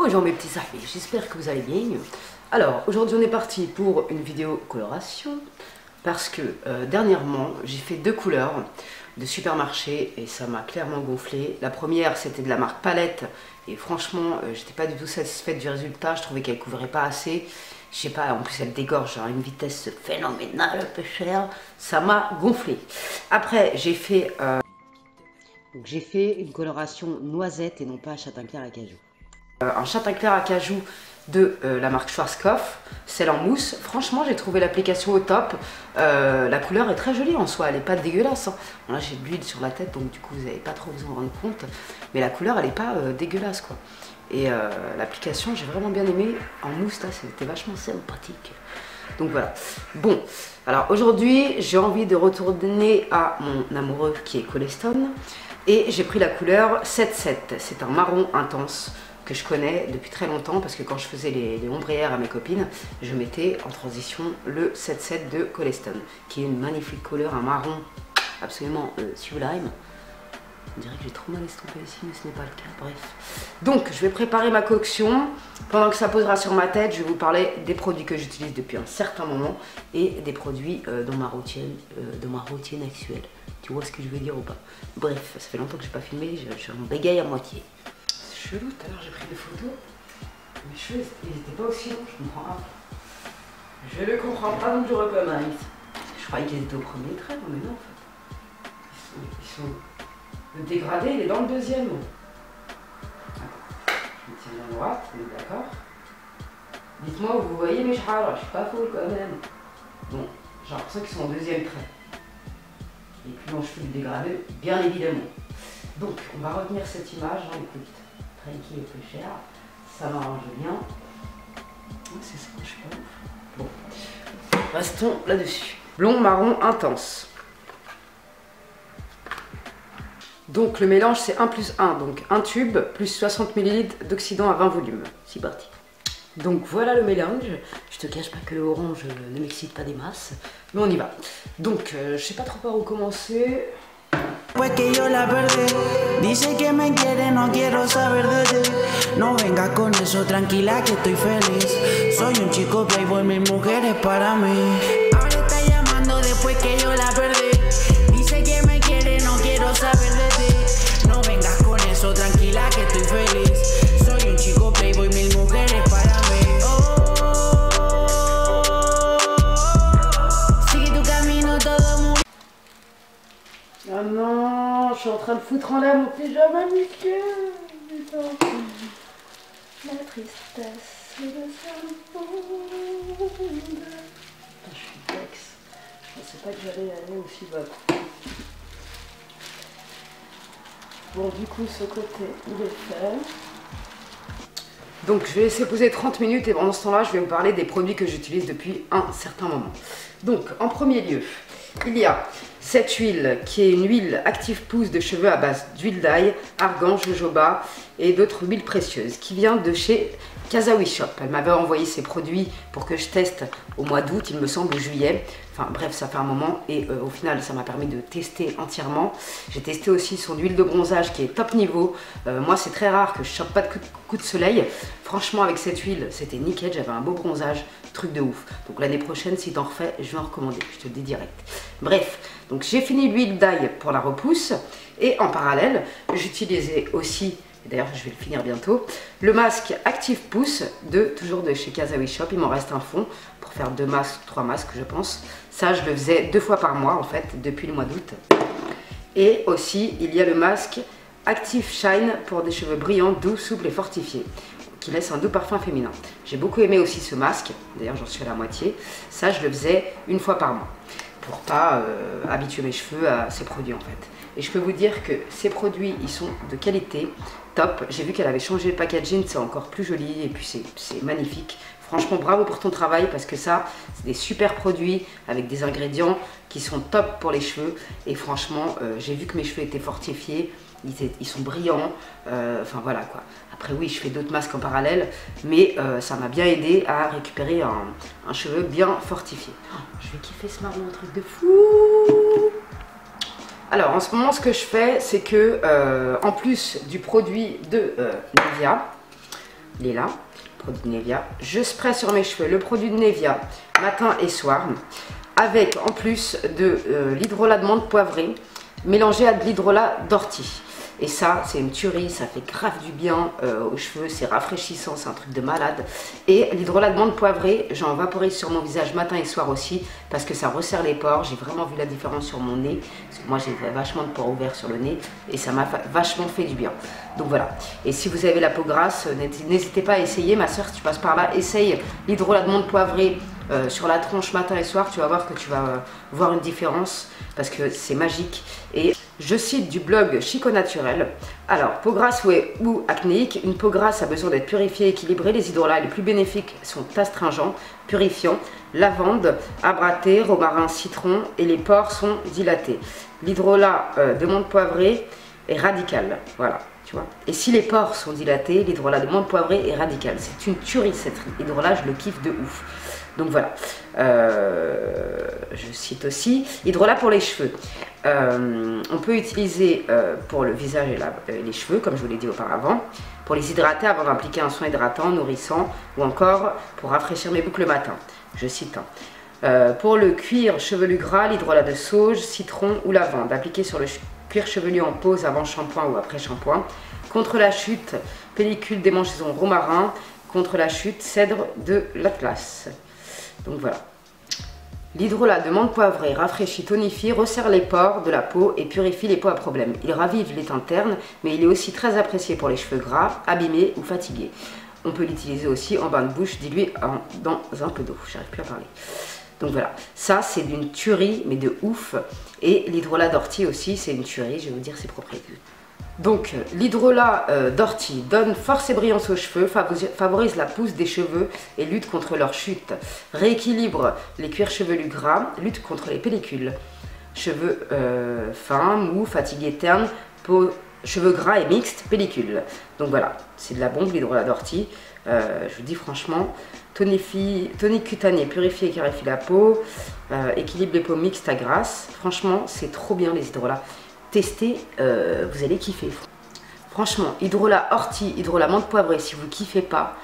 Bonjour mes petits amis, j'espère que vous allez bien. Alors aujourd'hui on est parti pour une vidéo coloration parce que dernièrement j'ai fait deux couleurs de supermarché et ça m'a clairement gonflé. La première c'était de la marque Palette et franchement j'étais pas du tout satisfaite du résultat, je trouvais qu'elle couvrait pas assez. Je sais pas, en plus elle dégorge à une vitesse phénoménale, peu cher, ça m'a gonflé. Après j'ai fait une coloration noisette et non pas châtain clair à cajou. Un châtain clair à cajou de la marque Schwarzkopf, celle en mousse. Franchement, j'ai trouvé l'application au top. La couleur est très jolie en soi, elle n'est pas dégueulasse. Hein. Là, j'ai de l'huile sur la tête, donc du coup, vous n'allez pas trop vous en rendre compte. Mais la couleur, elle n'est pas dégueulasse, quoi. Et l'application, j'ai vraiment bien aimé. En mousse, là, c'était vachement sympathique. Donc voilà. Bon, alors aujourd'hui, j'ai envie de retourner à mon amoureux qui est Colestone. Et j'ai pris la couleur 7-7. C'est un marron intense que je connais depuis très longtemps parce que quand je faisais les ombrières à mes copines, je mettais en transition le 7-7 de Colestone, qui est une magnifique couleur, un marron absolument sublime. On dirait que j'ai trop mal estompé ici, mais ce n'est pas le cas, bref. Donc, je vais préparer ma coction. Pendant que ça posera sur ma tête, je vais vous parler des produits que j'utilise depuis un certain moment et des produits dans ma routine actuelle. Tu vois ce que je veux dire ou pas? Bref, ça fait longtemps que je n'ai pas filmé, je me bégaye à moitié. C'est chelou, tout à l'heure j'ai pris des photos. Mes cheveux, ils n'étaient pas aussi longs, je comprends pas. Je ne comprends pas, donc je recommence. Je croyais qu'ils étaient au premier trait, mais non en fait. Ils sont... Le dégradé, il est dans le deuxième. Attends, je me tiens bien droite, on est d'accord. Dites-moi où vous voyez mes cheveux, je suis pas folle quand même. Bon, j'ai l'impression qu'ils sont au deuxième trait. Et puis mon cheveu dégradé, bien évidemment. Donc, on va retenir cette image, hein, écoute, tranquille et peu cher, ça m'arrange bien. Oh, c'est ça, je suis pas ouf. Bon, restons là-dessus. Blond marron intense. Donc le mélange c'est 1 + 1, donc un tube plus 60 ml d'oxydant à 20 volumes. C'est parti. Donc voilà le mélange. Je te cache pas que le orange ne m'excite pas des masses, mais on y va. Donc je sais pas trop par où commencer. Pues que yo la perdí, dice que me quiere, no quiero saber de ti. No vengas con eso, tranquila que estoy feliz. Soy un chico playboy, mil mujeres para mí. Ahora está llamando después que yo la perdí. Dice que me quiere, no quiero saber de ti. No vengas con eso, tranquila que estoy feliz. Soy un chico playboy, mil mujeres para mí. Sigue tu camino, todo muy... Ah non, je suis en train de foutre en l'air mon pyjama nickel. Putain. La tristesse de ce monde. Putain, je suis vexe. Je pensais pas que j'allais aller aussi bas. Bon, du coup, ce côté, il est fait. Donc, je vais laisser poser 30 minutes et pendant ce temps-là, je vais vous parler des produits que j'utilise depuis un certain moment. Donc, en premier lieu, il y a cette huile qui est une huile active pousse de cheveux à base d'huile d'ail, argan, jojoba et d'autres huiles précieuses qui vient de chez Casawi Shop. Elle m'avait envoyé ces produits pour que je teste au mois d'août, il me semble, ou juillet. Enfin bref, ça fait un moment et au final, ça m'a permis de tester entièrement. J'ai testé aussi son huile de bronzage qui est top niveau. Moi, c'est très rare que je chope pas de coup de soleil. Franchement, avec cette huile, c'était nickel. J'avais un beau bronzage, truc de ouf. Donc l'année prochaine, si t'en refais, je vais en recommander. Je te le dis direct. Bref, donc j'ai fini l'huile d'ail pour la repousse. Et en parallèle, j'utilisais aussi... D'ailleurs, je vais le finir bientôt. Le masque Active Pousse, toujours de chez Casawi Shop. Il m'en reste un fond pour faire 2 masques, 3 masques, je pense. Ça, je le faisais 2 fois par mois, en fait, depuis le mois d'août. Et aussi, il y a le masque Active Shine pour des cheveux brillants, doux, souples et fortifiés, qui laisse un doux parfum féminin. J'ai beaucoup aimé aussi ce masque. D'ailleurs, j'en suis à la moitié. Ça, je le faisais 1 fois par mois pour pas habituer mes cheveux à ces produits, en fait. Et je peux vous dire que ces produits, ils sont de qualité top. J'ai vu qu'elle avait changé le packaging, c'est encore plus joli et puis c'est magnifique. Franchement, bravo pour ton travail parce que ça, c'est des super produits avec des ingrédients qui sont top pour les cheveux. Et franchement, j'ai vu que mes cheveux étaient fortifiés, ils sont brillants. Enfin voilà quoi. Après oui, je fais d'autres masques en parallèle, mais ça m'a bien aidé à récupérer un cheveu bien fortifié. Oh, je vais kiffer ce marron, un truc de fou. Alors en ce moment ce que je fais c'est que en plus du produit de Nivea, il est là, produit de Nivea. Je spray sur mes cheveux le produit de Nivea matin et soir, avec en plus de l'hydrolat de menthe poivrée, mélangé à de l'hydrolat d'ortie. Et ça, c'est une tuerie, ça fait grave du bien aux cheveux, c'est rafraîchissant, c'est un truc de malade. Et l'hydrolat de menthe poivrée, j'en vaporise sur mon visage matin et soir aussi, parce que ça resserre les pores. J'ai vraiment vu la différence sur mon nez, parce que moi j'ai vachement de pores ouverts sur le nez, et ça m'a vachement fait du bien. Donc voilà. Et si vous avez la peau grasse, n'hésitez pas à essayer. Ma soeur, si tu passes par là, essaye l'hydrolat de menthe poivrée sur la tronche matin et soir. Tu vas voir que tu vas voir une différence, parce que c'est magique. Et je cite du blog Chico Naturel. Alors, peau grasse ou acnéique, une peau grasse a besoin d'être purifiée et équilibrée. Les hydrolats les plus bénéfiques sont astringents, purifiants, lavande, abraté, romarin, citron, et les pores sont dilatés. L'hydrolat de menthe poivrée est radical. Voilà, tu vois. Et si les pores sont dilatés, l'hydrolat de menthe poivrée est radical. C'est une tuerie cet hydrolat, je le kiffe de ouf. Donc voilà, je cite aussi hydrolat pour les cheveux. On peut utiliser pour le visage et les cheveux, comme je vous l'ai dit auparavant, pour les hydrater avant d'appliquer un soin hydratant, nourrissant, ou encore pour rafraîchir mes boucles le matin. Je cite. Pour le cuir chevelu gras, l'hydrolat de sauge, citron ou lavande, appliqué sur le cuir chevelu en pause avant shampoing ou après shampoing. Contre la chute, pellicule démangeaison romarin. Contre la chute, cèdre de l'Atlas. Donc voilà. L'hydrolat de menthe poivrée rafraîchit, tonifie, resserre les pores de la peau et purifie les peaux à problème. Il ravive les teintes ternes, mais il est aussi très apprécié pour les cheveux gras, abîmés ou fatigués. On peut l'utiliser aussi en bain de bouche dilué dans un peu d'eau. J'arrive plus à parler. Donc voilà, ça c'est d'une tuerie, mais de ouf. Et l'hydrolat d'ortie aussi, c'est une tuerie, je vais vous dire ses propriétés. Donc l'hydrolat d'ortie donne force et brillance aux cheveux, favorise la pousse des cheveux et lutte contre leur chute. Rééquilibre les cuirs chevelus gras, lutte contre les pellicules. Cheveux fins, mous, fatigués, ternes, peau, cheveux gras et mixtes, pellicules. Donc voilà, c'est de la bombe l'hydrolat d'ortie. Je vous dis franchement, tonique cutané, purifie et clarifie la peau, équilibre les peaux mixtes à grasses. Franchement, c'est trop bien les hydrolats. Testez, vous allez kiffer. Franchement, hydrolat ortie, hydrolat menthe poivrée, si vous kiffez pas,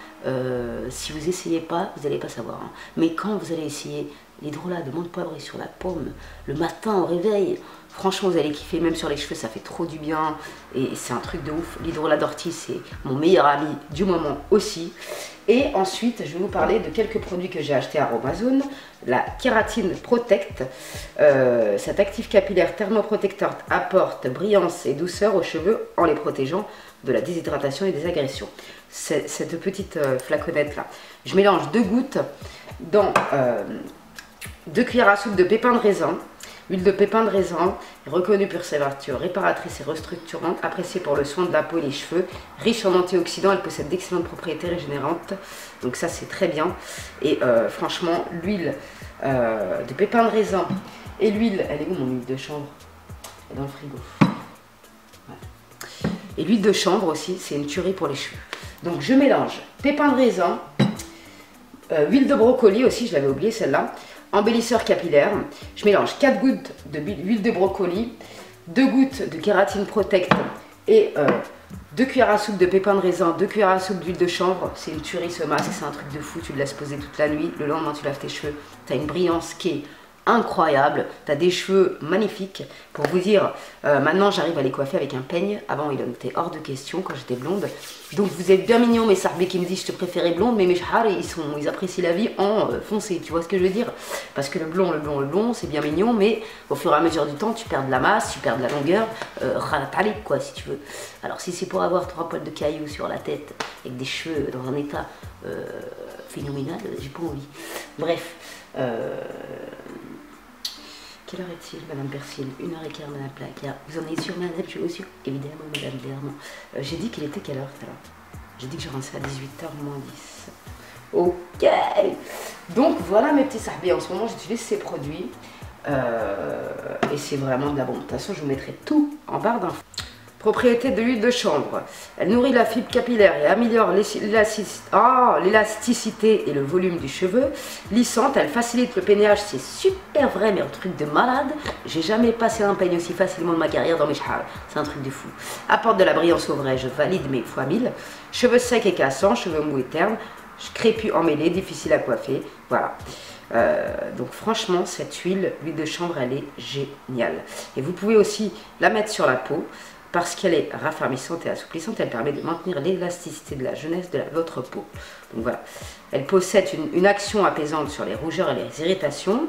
si vous essayez pas, vous n'allez pas savoir. Hein. Mais quand vous allez essayer l'hydrolat de menthe poivrée sur la paume, le matin au réveil, franchement vous allez kiffer. Même sur les cheveux, ça fait trop du bien. Et c'est un truc de ouf. L'hydrolat d'ortie, c'est mon meilleur ami du moment aussi. Et ensuite, je vais vous parler de quelques produits que j'ai achetés à Amazon. La Kératine Protect, cet actif capillaire thermoprotecteur apporte brillance et douceur aux cheveux en les protégeant de la déshydratation et des agressions. Cette petite flaconnette là, je mélange 2 gouttes dans 2 cuillères à soupe de pépins de raisin. L'huile de pépins de raisin est reconnue pour ses vertus réparatrices et restructurantes, appréciée pour le soin de la peau et les cheveux, riche en antioxydants, elle possède d'excellentes propriétés régénérantes, donc ça c'est très bien. Et franchement, l'huile de pépins de raisin et l'huile, elle est où mon huile de chanvre? Elle est dans le frigo. Ouais. Et l'huile de chanvre aussi, c'est une tuerie pour les cheveux. Donc je mélange pépins de raisin, huile de brocoli aussi, je l'avais oublié celle-là, embellisseur capillaire. Je mélange 4 gouttes d'huile de brocoli, 2 gouttes de Kératine Protect et 2 cuillères à soupe de pépins de raisin, 2 cuillères à soupe d'huile de chanvre. C'est une tuerie ce masque, c'est un truc de fou, tu le laisses poser toute la nuit, le lendemain tu laves tes cheveux, tu as une brillance qui est incroyable, tu as des cheveux magnifiques. Pour vous dire, maintenant j'arrive à les coiffer avec un peigne. Avant il en était hors de question quand j'étais blonde. Donc vous êtes bien mignons mes sarbés qui me disent je te préférais blonde, mais mes chahars ils apprécient la vie en foncé, tu vois ce que je veux dire? Parce que le blond c'est bien mignon, mais au fur et à mesure du temps tu perds de la masse, tu perds de la longueur, ralatalik quoi si tu veux. Alors si c'est pour avoir 3 poils de cailloux sur la tête avec des cheveux dans un état phénoménal, j'ai pas envie. Bref, quelle heure est-il, Madame Persil? 1h15, Madame Placa. Vous en êtes sûre, Madame? Je suis sûre. Évidemment, Madame Dermont. J'ai dit qu'il était quelle heure tout à l'heure? J'ai dit que je rentrais à 18h moins 10. Ok. Donc voilà mes petits sarbés. En ce moment, j'utilise ces produits. Et c'est vraiment de la bombe. De toute façon, je vous mettrai tout en barre d'infos. Propriété de l'huile de chanvre. Elle nourrit la fibre capillaire et améliore l'élasticité et le volume du cheveu. Lissante, elle facilite le peignage. C'est super vrai, mais un truc de malade. J'ai jamais passé un peigne aussi facilement de ma carrière dans mes cheveux. C'est un truc de fou. Apporte de la brillance au vrai, je valide mes fois 1000. Cheveux secs et cassants, cheveux mous et ternes. Crépus emmêlés, difficile à coiffer. Voilà. Donc franchement, cette huile de chanvre, elle est géniale. Et vous pouvez aussi la mettre sur la peau. Parce qu'elle est raffermissante et assouplissante, elle permet de maintenir l'élasticité de la jeunesse de votre peau. Donc voilà, elle possède une action apaisante sur les rougeurs et les irritations.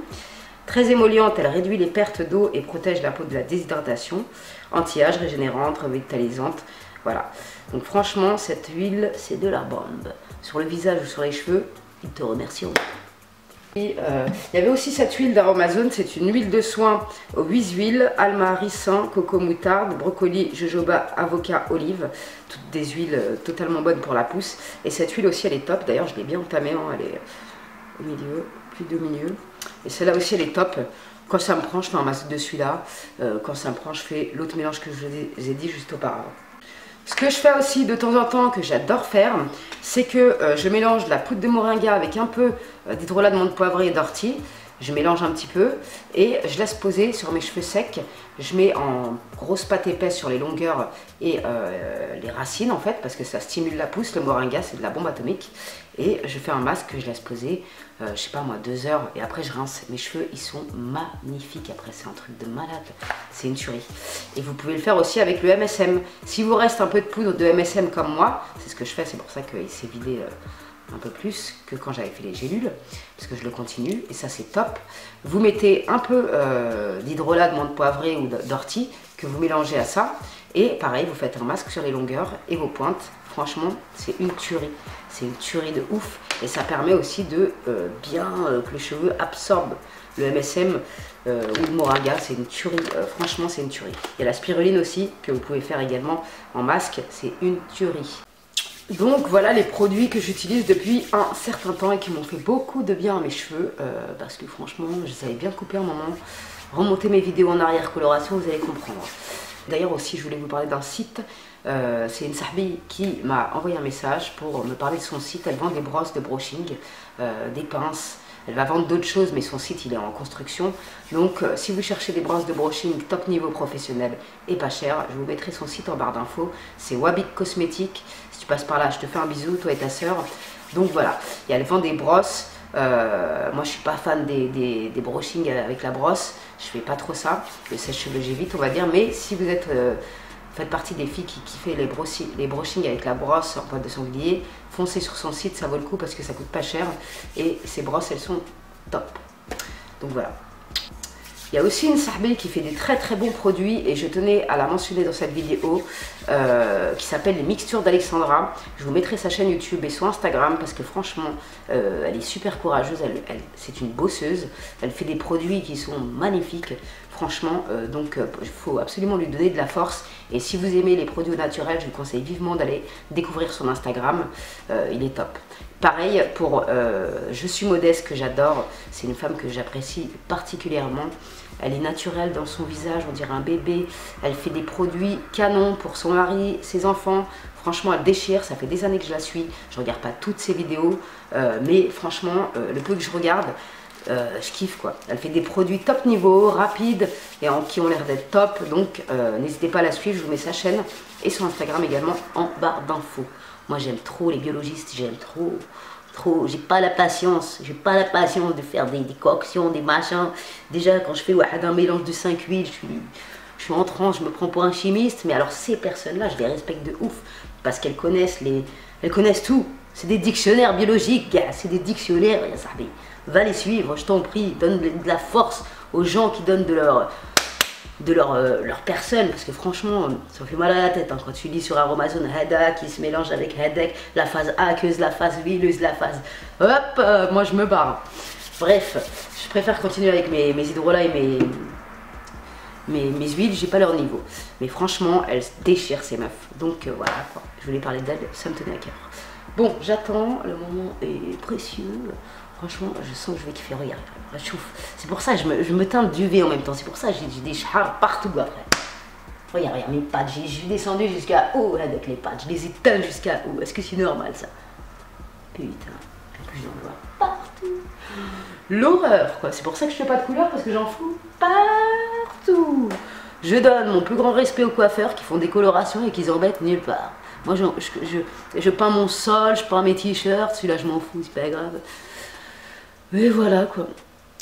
Très émolliente, elle réduit les pertes d'eau et protège la peau de la déshydratation. Anti-âge, régénérante, revitalisante. Voilà, donc franchement, cette huile, c'est de la bombe. Sur le visage ou sur les cheveux, ils te remercieront. Et il y avait aussi cette huile d'Aromazone, c'est une huile de soin aux 8 huiles, alma, ricin, coco, moutarde, brocoli, jojoba, avocat, olive, toutes des huiles totalement bonnes pour la pousse. Et cette huile aussi elle est top, d'ailleurs je l'ai bien entamée, hein, elle est au milieu, plus de milieu. Et celle-là aussi elle est top, quand ça me prend je fais un masque de celui-là, quand ça me prend je fais l'autre mélange que je vous ai dit juste auparavant. Ce que je fais aussi de temps en temps, que j'adore faire, c'est que je mélange de la poudre de moringa avec un peu d'hydrolat de menthe poivrée et d'ortie. Je mélange un petit peu et je laisse poser sur mes cheveux secs. Je mets en grosse pâte épaisse sur les longueurs et les racines en fait, parce que ça stimule la pousse. Le moringa, c'est de la bombe atomique. Et je fais un masque que je laisse poser, je sais pas moi, 2 heures. Et après, je rince. Mes cheveux, ils sont magnifiques. Après, c'est un truc de malade. C'est une tuerie. Et vous pouvez le faire aussi avec le MSM. Si vous reste un peu de poudre de MSM comme moi, c'est ce que je fais. C'est pour ça qu'il s'est vidé un peu plus que quand j'avais fait les gélules, parce que je le continue. Et ça, c'est top. Vous mettez un peu d'hydrolat de menthe poivrée ou d'ortie que vous mélangez à ça. Et pareil, vous faites un masque sur les longueurs et vos pointes. Franchement, c'est une tuerie. C'est une tuerie de ouf. Et ça permet aussi de bien que les cheveux absorbent le MSM ou le moringa. C'est une tuerie. Franchement, c'est une tuerie. Il y a la spiruline aussi que vous pouvez faire également en masque. C'est une tuerie. Donc voilà les produits que j'utilise depuis un certain temps et qui m'ont fait beaucoup de bien à mes cheveux. Parce que franchement, je savais bien couper un moment. Remonter mes vidéos en arrière coloration, vous allez comprendre. D'ailleurs aussi, je voulais vous parler d'un site. C'est une sahbi qui m'a envoyé un message pour me parler de son site. Elle vend des brosses de brushing, des pinces. Elle va vendre d'autres choses, mais son site il est en construction. Donc si vous cherchez des brosses de brushing top niveau professionnel et pas cher, je vous mettrai son site en barre d'infos. C'est Wabik Cosmétique. Si tu passes par là, je te fais un bisou, toi et ta soeur. Donc voilà, et elle vend des brosses. Moi je suis pas fan des brushing avec la brosse. Je fais pas trop ça. Le sèche-cheveux j'évite, on va dire. Mais si vous êtes... faites partie des filles qui kiffent les brushing avec la brosse en pointe de sanglier, foncez sur son site, ça vaut le coup parce que ça coûte pas cher et ces brosses elles sont top. Donc voilà. Il y a aussi une sahbi qui fait des très très bons produits et je tenais à la mentionner dans cette vidéo qui s'appelle les mixtures d'Alexandra. Je vous mettrai sa chaîne YouTube et son Instagram parce que franchement elle est super courageuse, c'est une bosseuse, elle fait des produits qui sont magnifiques. Franchement, donc il faut absolument lui donner de la force. Et si vous aimez les produits naturels, je vous conseille vivement d'aller découvrir son Instagram. Il est top. Pareil pour Je suis modeste, que j'adore. C'est une femme que j'apprécie particulièrement. Elle est naturelle dans son visage, on dirait un bébé. Elle fait des produits canons pour son mari, ses enfants. Franchement, elle déchire. Ça fait des années que je la suis. Je regarde pas toutes ses vidéos. Mais franchement, le peu que je regarde... je kiffe quoi. Elle fait des produits top niveau, rapides et qui ont l'air d'être top. Donc n'hésitez pas à la suivre, je vous mets sa chaîne et son Instagram également en barre d'infos. Moi j'aime trop les biologistes, j'aime trop. J'ai pas la patience de faire des décoctions, des machins. Déjà quand je fais un mélange de 5 huiles, je suis en transe, je me prends pour un chimiste. Mais alors ces personnes-là, je les respecte de ouf parce qu'elles connaissent tout. C'est des dictionnaires biologiques, c'est des dictionnaires, ça va les suivre, je t'en prie, donne de la force aux gens qui donnent de leur personne, parce que franchement, ça fait mal à la tête, hein, quand tu lis sur Aromazone, Hada qui se mélange avec Hadek, la phase aqueuse, la phase huileuse, la phase... Hop, moi je me barre. Bref, je préfère continuer avec mes hydrolats et mes huiles, j'ai pas leur niveau. Mais franchement, elles déchirent ces meufs. Donc voilà, quoi. Je voulais parler d'elles, ça me tenait à cœur. Bon, j'attends, le moment est précieux. Franchement, je sens que je vais kiffer. Regarde, c'est pour ça que je me teinte d'UV en même temps. C'est pour ça que j'ai des chars partout après. Regarde, regarde mes pattes, je suis descendue jusqu'à où avec les pattes, je les ai teintes jusqu'à où. Est-ce que c'est normal ça? Putain, en plus j'en vois partout. L'horreur quoi, c'est pour ça que je fais pas de couleur parce que j'en fous partout. Je donne mon plus grand respect aux coiffeurs qui font des colorations et qui en mettent nulle part. Moi je peins mon sol, je peins mes t-shirts, celui-là je m'en fous, c'est pas grave. Mais voilà quoi.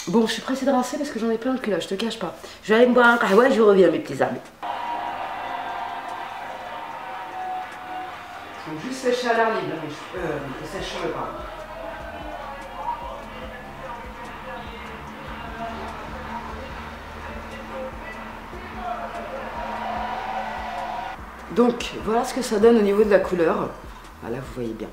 Bon, je suis pressée de rincer parce que j'en ai plein le cul là, je te cache pas. Je vais aller me boire un kahwa et je reviens mes petits amis. Ils sont juste séchés à l'air libre, sèche le pas. Donc voilà ce que ça donne au niveau de la couleur. Voilà, vous voyez bien.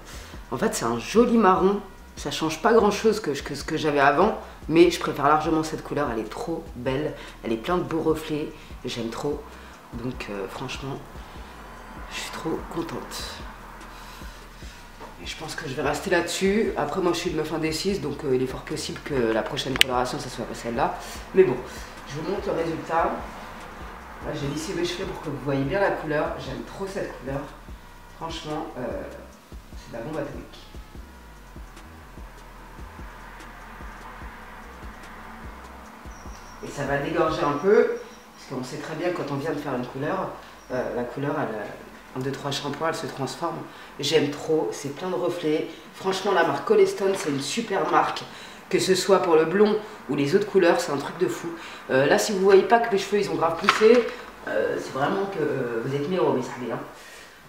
En fait, c'est un joli marron. Ça change pas grand chose que ce que j'avais avant, mais je préfère largement cette couleur. Elle est trop belle. Elle est pleine de beaux reflets. J'aime trop. Donc franchement, je suis trop contente. Et je pense que je vais rester là-dessus. Après, moi, je suis une meuf indécise, donc il est fort possible que la prochaine coloration, ça soit pas celle-là. Mais bon, je vous montre le résultat. Là, j'ai lissé mes cheveux pour que vous voyez bien la couleur. J'aime trop cette couleur. Franchement, c'est de la bombe atomique. Et ça va dégorger un peu, parce qu'on sait très bien quand on vient de faire une couleur, la couleur, en 2-3 shampoings, elle se transforme. J'aime trop, c'est plein de reflets. Franchement, la marque Colestone, c'est une super marque. Que ce soit pour le blond ou les autres couleurs, c'est un truc de fou. Là, si vous voyez pas que mes cheveux, ils ont grave poussé, c'est vraiment que vous êtes mes héros, mes amis. Hein.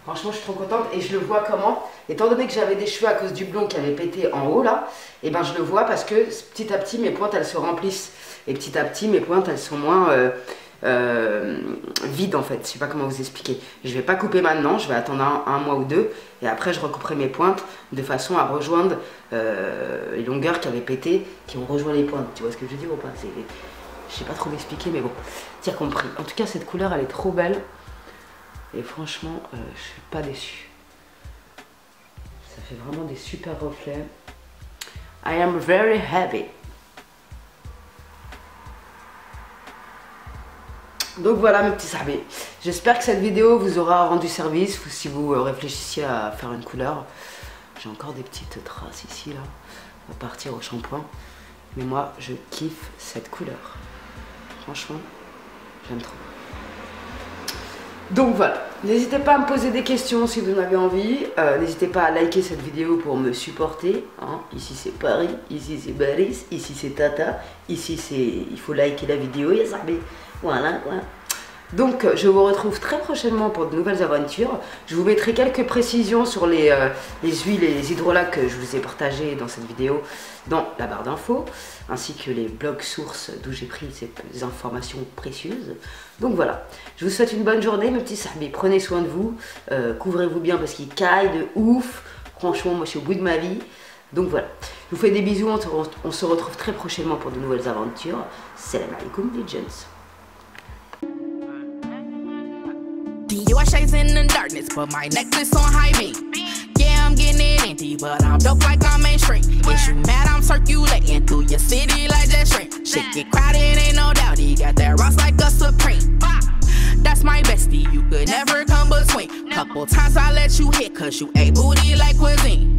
Franchement, je suis trop contente et je le vois comment. Étant donné que j'avais des cheveux à cause du blond qui avait pété en haut, là, et ben je le vois parce que petit à petit, mes pointes, elles se remplissent. Et petit à petit, mes pointes, elles sont moins vides, en fait. Je sais pas comment vous expliquer. Je vais pas couper maintenant, je vais attendre un mois ou deux. Et après, je recouperai mes pointes de façon à rejoindre les longueurs qui avaient pété, qui ont rejoint les pointes. Tu vois ce que je veux dire ou pas? Je sais pas trop m'expliquer, mais bon, t'as compris. En tout cas, cette couleur, elle est trop belle. Et franchement, je suis pas déçue. Ça fait vraiment des super reflets. I am very happy. Donc voilà mes petits sahbés. J'espère que cette vidéo vous aura rendu service si vous réfléchissiez à faire une couleur. J'ai encore des petites traces ici là. On va partir au shampoing. Mais moi je kiffe cette couleur. Franchement, j'aime trop. Donc voilà, n'hésitez pas à me poser des questions si vous en avez envie. N'hésitez pas à liker cette vidéo pour me supporter. Hein. Ici c'est Paris, ici c'est Baris, ici c'est Tata. Ici c'est... il faut liker la vidéo, ya sahbé. Voilà quoi. Donc je vous retrouve très prochainement pour de nouvelles aventures. Je vous mettrai quelques précisions sur les huiles et les hydrolats que je vous ai partagés dans cette vidéo dans la barre d'infos, ainsi que les blogs sources d'où j'ai pris ces informations précieuses. Donc voilà, je vous souhaite une bonne journée mes petits sahbés, prenez soin de vous, couvrez-vous bien parce qu'il caille de ouf. Franchement moi je suis au bout de ma vie. Donc voilà, je vous fais des bisous, on se retrouve très prochainement pour de nouvelles aventures. Salam alaikum les gens. Your shades in the darkness, but my necklace on high me. Yeah, I'm getting it empty, but I'm dope like I'm mainstream. If you mad, I'm circulating through your city like that shrink. Shit get crowded, ain't no doubt. He got that Ross like a Supreme. That's my bestie, you could never come between. Couple times I let you hit, cause you ate booty like cuisine.